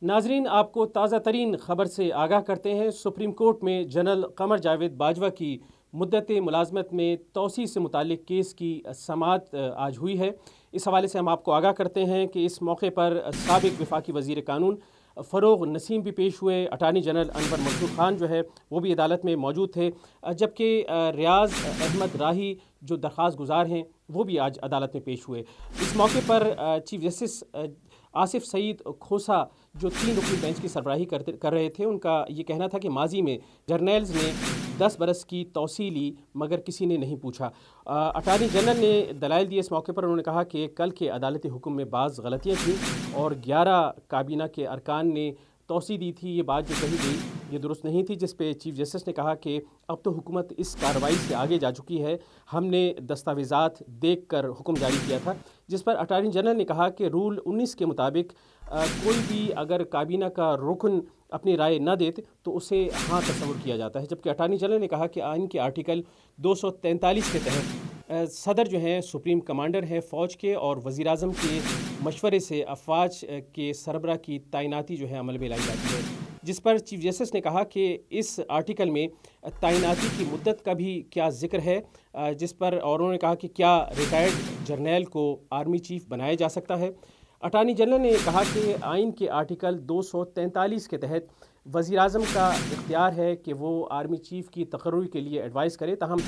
ناظرین، آپ کو تازہ ترین خبر سے آگاہ کرتے ہیں۔ سپریم کورٹ میں جنرل قمر جاوید باجوہ کی مدت ملازمت میں توسیع سے متعلق کیس کی سماعت آج ہوئی ہے۔ اس حوالے سے ہم آپ کو آگاہ کرتے ہیں کہ اس موقع پر سابق وفاقی وزیر قانون فروغ نسیم بھی پیش ہوئے۔ اٹارنی جنرل انور منصور خان جو ہے وہ بھی عدالت میں موجود تھے، جبکہ ریاض احمد راہی جو درخواست گزار ہیں وہ بھی آج عدالت میں پیش ہوئے۔ اس موقع پر چیف جسٹس آصف سعید کھوسہ جو 3 رکنی بینچ کی سربراہی کر رہے تھے، ان کا یہ کہنا تھا کہ ماضی میں جرنیلز نے 10 برس کی توسیع لی مگر کسی نے نہیں پوچھا۔ اٹارنی جنرل نے دلائل دیے اس موقع پر۔ انہوں نے کہا کہ کل کے عدالتی حکم میں بعض غلطیاں تھیں اور 11 کابینہ کے ارکان نے توسیع دی تھی۔ یہ بات جو کہی گئی یہ درست نہیں تھی، جس پہ چیف جسٹس نے کہا کہ اب تو حکومت اس کارروائی سے آگے جا چکی ہے، ہم نے دستاویزات دیکھ کر حکم جاری کیا تھا، جس پر اٹارنی جنرل نے کہا کہ رول 19 کے مطابق کوئی بھی اگر کابینہ کا رکن اپنی رائے نہ دیتے تو اسے ہاں تصور کیا جاتا ہے۔ جبکہ اٹارنی جنرل نے کہا کہ آئین کے آرٹیکل 243 کے تحت صدر جو ہیں سپریم کمانڈر ہیں فوج کے، اور وزیر اعظم کے مشورے سے افواج کے سربراہ کی تعیناتی جو ہے عمل میں لائی جاتی ہے، جس پر چیف جسٹس نے کہا کہ اس آرٹیکل میں تعیناتی کی مدت کا بھی کیا ذکر ہے، جس پر اور انہوں نے کہا کہ کیا ریٹائرڈ جرنیل کو آرمی چیف بنایا جا سکتا ہے۔ اٹارنی جنرل نے کہا کہ آئین کے آرٹیکل 243 کے تحت وزیر اعظم کا اختیار ہے کہ وہ آرمی چیف کی تقرری کے لیے ایڈوائز کرے، تاہم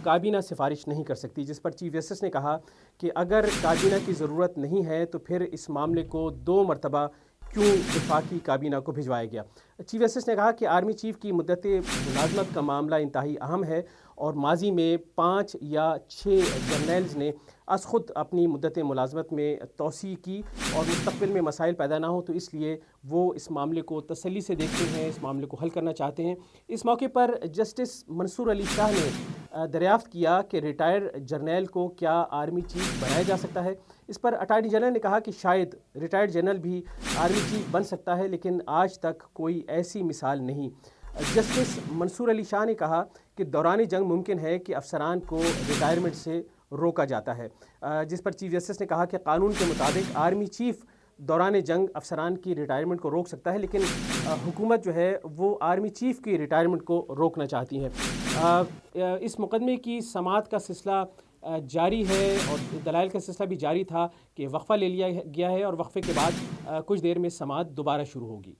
کابینہ سفارش نہیں کر سکتی، جس پر چیف جسٹس نے کہا کہ اگر کابینہ کی ضرورت نہیں ہے تو پھر اس معاملے کو 2 مرتبہ کیوں وفاقی کابینہ کو بھجوایا گیا۔ چیف جسٹس نے کہا کہ آرمی چیف کی مدت ملازمت کا معاملہ انتہائی اہم ہے اور ماضی میں 5 یا 6 جرنیلز نے از خود اپنی مدت ملازمت میں توسیع کی اور مستقبل میں مسائل پیدا نہ ہوں، تو اس لیے وہ اس معاملے کو تسلی سے دیکھتے ہیں، اس معاملے کو حل کرنا چاہتے ہیں۔ اس موقع پر جسٹس منصور علی شاہ نے دریافت کیا کہ ریٹائر جرنیل کو کیا آرمی چیف بنایا جا سکتا ہے۔ اس پر اٹارنی جنرل نے کہا کہ شاید ریٹائرڈ جنرل بھی آرمی چیف بن سکتا ہے، لیکن آج تک کوئی ایسی مثال نہیں۔ جسٹس منصور علی شاہ نے کہا کہ دوران جنگ ممکن ہے کہ افسران کو ریٹائرمنٹ سے روکا جاتا ہے، جس پر چیف جسٹس نے کہا کہ قانون کے مطابق آرمی چیف دوران جنگ افسران کی ریٹائرمنٹ کو روک سکتا ہے، لیکن حکومت جو ہے وہ آرمی چیف کی ریٹائرمنٹ کو روکنا چاہتی ہے۔ اس مقدمے کی سماعت کا سلسلہ جاری ہے اور دلائل کا سلسلہ بھی جاری تھا کہ وقفہ لے لیا گیا ہے اور وقفے کے بعد کچھ دیر میں سماعت دوبارہ شروع ہوگی۔